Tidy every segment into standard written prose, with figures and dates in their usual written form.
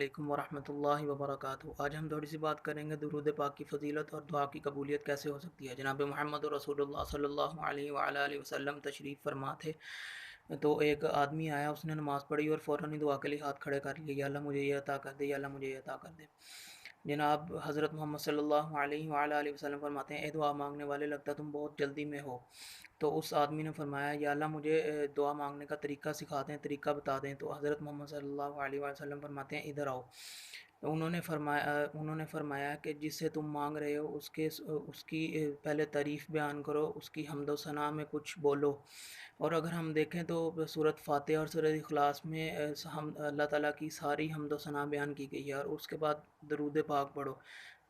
علیکم ورحمۃ اللہ وبرکاتہ۔ آج ہم تھوڑی سی بات کریں گے درود پاک کی فضیلت اور دعا کی قبولیت کیسے ہو سکتی ہے۔ جناب محمد رسول اللہ صلی اللہ علیہ وآلہ وسلم تشریف فرما تھے، تو ایک آدمی آیا، اس نے نماز پڑھی اور فوراً ہی دعا کے لیے ہاتھ کھڑے کر لیے، یا اللہ مجھے یہ عطا کر دے، یا اللہ مجھے یہ عطا کر دے۔ جناب حضرت محمد صلی اللہ علیہ وآلہ وسلم فرماتے ہیں، اے دعا مانگنے والے، لگتا تم بہت جلدی میں ہو۔ تو اس آدمی نے فرمایا، یا اللہ مجھے دعا مانگنے کا طریقہ سکھا دیں، طریقہ بتا دیں۔ تو حضرت محمد صلی اللہ علیہ وسلم فرماتے ہیں، ادھر آؤ۔ انہوں نے فرمایا کہ جس سے تم مانگ رہے ہو اس کی پہلے تعریف بیان کرو، اس کی حمد و ثنا میں کچھ بولو۔ اور اگر ہم دیکھیں تو سورۃ فاتحہ اور سورۃ اخلاص میں اللہ تعالیٰ کی ساری حمد و ثنا بیان کی گئی ہے، اور اس کے بعد درود پاک پڑھو۔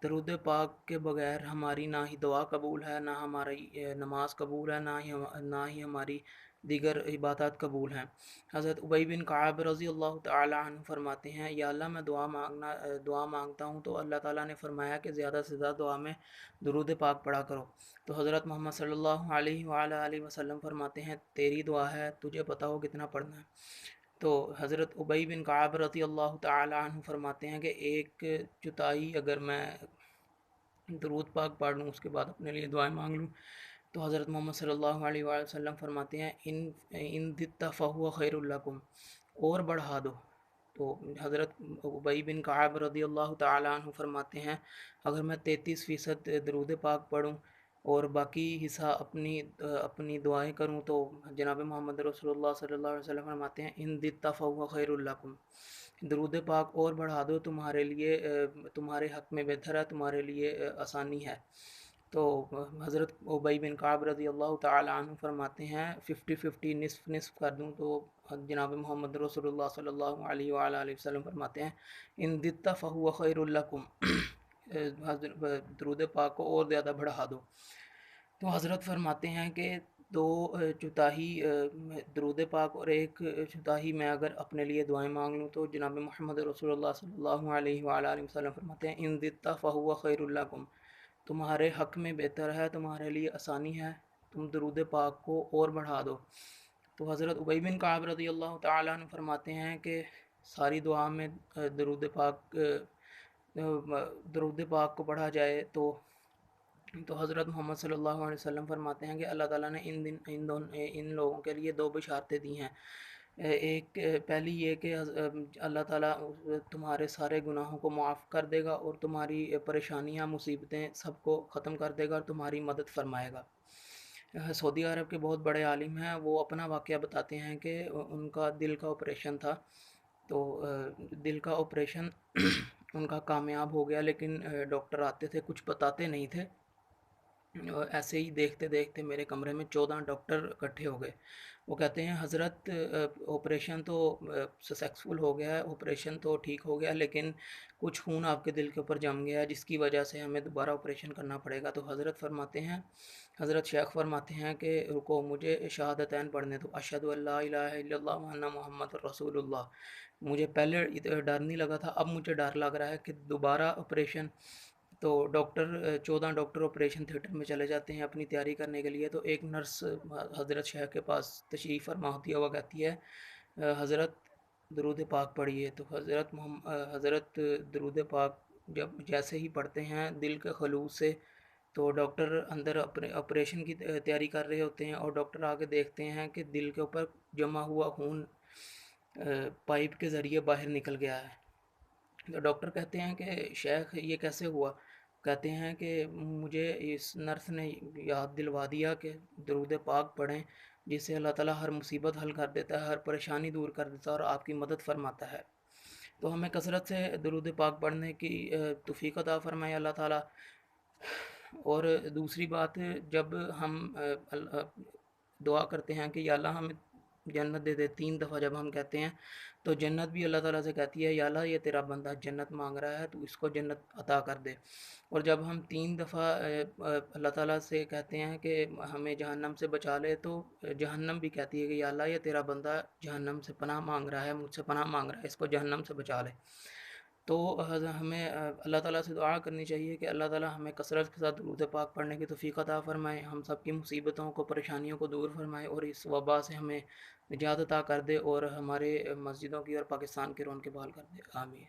درود پاک کے بغیر ہماری نہ ہی دعا قبول ہے، نہ ہماری نماز قبول ہے، نہ ہی ہماری دیگر عبادات قبول ہیں۔ حضرت ابی بن کعب رضی اللہ تعالی عنہ فرماتے ہیں، یا اللہ میں دعا مانگتا ہوں تو اللہ تعالیٰ نے فرمایا کہ زیادہ سے زیادہ دعا میں درود پاک پڑھا کرو۔ تو حضرت محمد صلی اللہ علیہ وآلہ وسلم فرماتے ہیں، تیری دعا ہے، تجھے پتہ ہو کتنا پڑھنا ہے۔ تو حضرت ابی بن کعب رضی اللہ تعالی عنہ فرماتے ہیں کہ ایک چوتھائی اگر میں درود پاک پڑھ لوں، اس کے بعد اپنے لیے دعائیں مانگ لوں، تو حضرت محمد صلی اللہ علیہ وآلہ وسلم فرماتے ہیں، ان دت فہو خیر لکم، اور بڑھا دو۔ تو حضرت ابی بن کعب رضی اللہ تعالی عنہ فرماتے ہیں، اگر میں 33% درود پاک پڑھوں اور باقی حصہ اپنی دعائیں کروں، تو جناب محمد رسول اللہ صلی اللہ علیہ وسلم فرماتے ہیں، ان دت فہو خیر لکم، درود پاک اور بڑھا دو، تمہارے لیے تمہارے حق میں بہتر ہے، تمہارے لیے آسانی ہے۔ تو حضرت ابی بن کعب رضی اللہ تعالی عنہ فرماتے ہیں، 50-50 نصف نصف کر دوں، تو جناب محمد رسول اللہ صلی اللہ علیہ وآلہ وسلم فرماتے ہیں، ان دت فہو خیر لکم، درود پاک کو اور زیادہ بڑھا دو۔ تو حضرت فرماتے ہیں کہ دو چوتھائی درود پاک اور ایک چوتھائی میں اگر اپنے لیے دعائیں مانگ لوں، تو جناب محمد رسول اللہ صلی اللہ علیہ وآلہ وسلم فرماتے ہیں، ان دت فہو خیر لکم، تمہارے حق میں بہتر ہے، تمہارے لیے آسانی ہے، تم درود پاک کو اور بڑھا دو۔ تو حضرت ابی بن کعب رضی اللہ تعالیٰ عنہ فرماتے ہیں کہ ساری دعا میں درود پاک کو پڑھا جائے، تو حضرت محمد صلی اللہ علیہ وسلم فرماتے ہیں کہ اللہ تعالیٰ نے ان لوگوں کے لیے دو بشارتیں دی ہیں۔ ایک پہلی یہ کہ اللہ تعالیٰ تمہارے سارے گناہوں کو معاف کر دے گا، اور تمہاری پریشانیاں مصیبتیں سب کو ختم کر دے گا، اور تمہاری مدد فرمائے گا۔ سعودی عرب کے بہت بڑے عالم ہیں، وہ اپنا واقعہ بتاتے ہیں کہ ان کا دل کا آپریشن تھا، تو دل کا آپریشن ان کا کامیاب ہو گیا، لیکن ڈاکٹر آتے تھے، کچھ بتاتے نہیں تھے۔ ایسے ہی دیکھتے دیکھتے میرے کمرے میں 14 ڈاکٹر اکٹھے ہو گئے۔ وہ کہتے ہیں، حضرت آپریشن تو سکسیسفل ہو گیا ہے، آپریشن تو ٹھیک ہو گیا، لیکن کچھ خون آپ کے دل کے اوپر جم گیا ہے، جس کی وجہ سے ہمیں دوبارہ آپریشن کرنا پڑے گا۔ تو حضرت شیخ فرماتے ہیں کہ رکو، مجھے شہادتین پڑھنے دو، اشہد ان لا الہ الا اللہ وان محمد رسول اللہ۔ مجھے پہلے ڈر نہیں لگا تھا، اب مجھے ڈر لگ رہا ہے کہ دوبارہ آپریشن۔ تو 14 ڈاکٹر آپریشن تھیٹر میں چلے جاتے ہیں اپنی تیاری کرنے کے لیے، تو ایک نرس حضرت شیخ کے پاس تشریف فرما ہوتی ہے، وہ کہتی ہے، حضرت درود پاک پڑھیے۔ تو حضرت درود پاک جیسے ہی پڑھتے ہیں دل کے خلوص سے، تو ڈاکٹر اندر آپریشن کی تیاری کر رہے ہوتے ہیں، اور ڈاکٹر آگے دیکھتے ہیں کہ دل کے اوپر جمع ہوا خون پائپ کے ذریعے باہر نکل گیا ہے۔ تو ڈاکٹر کہتے ہیں کہ شیخ یہ کیسے ہوا؟ کہتے ہیں کہ مجھے اس نرس نے یاد دلوا دیا کہ درود پاک پڑھیں، جس سے اللہ تعالیٰ ہر مصیبت حل کر دیتا ہے، ہر پریشانی دور کر دیتا ہے، اور آپ کی مدد فرماتا ہے۔ تو ہمیں کثرت سے درود پاک پڑھنے کی توفیق عطا فرمائے اللہ تعالیٰ۔ اور دوسری بات، جب ہم دعا کرتے ہیں کہ یا اللہ ہمیں جنت دے دے، 3 دفعہ جب ہم کہتے ہیں، تو جنت بھی اللہ تعالیٰ سے کہتی ہے، یا اللہ یہ تیرا بندہ جنت مانگ رہا ہے، تو اس کو جنت عطا کر دے۔ اور جب ہم 3 دفعہ اللہ تعالیٰ سے کہتے ہیں کہ ہمیں جہنم سے بچا لے، تو جہنم بھی کہتی ہے کہ یا اللہ یہ تیرا بندہ جہنم سے پناہ مانگ رہا ہے، مجھ سے پناہ مانگ رہا ہے، اس کو جہنم سے بچا لے۔ تو ہمیں اللہ تعالیٰ سے دعا کرنی چاہیے کہ اللہ تعالیٰ ہمیں کثرت کے ساتھ درود پاک پڑھنے کی توفیق عطا فرمائے، ہم سب کی مصیبتوں کو، پریشانیوں کو دور فرمائے، اور اس وبا سے ہمیں نجات عطا کر دے، اور ہمارے مسجدوں کی اور پاکستان کی رونقیں بحال کر دے۔ آمین۔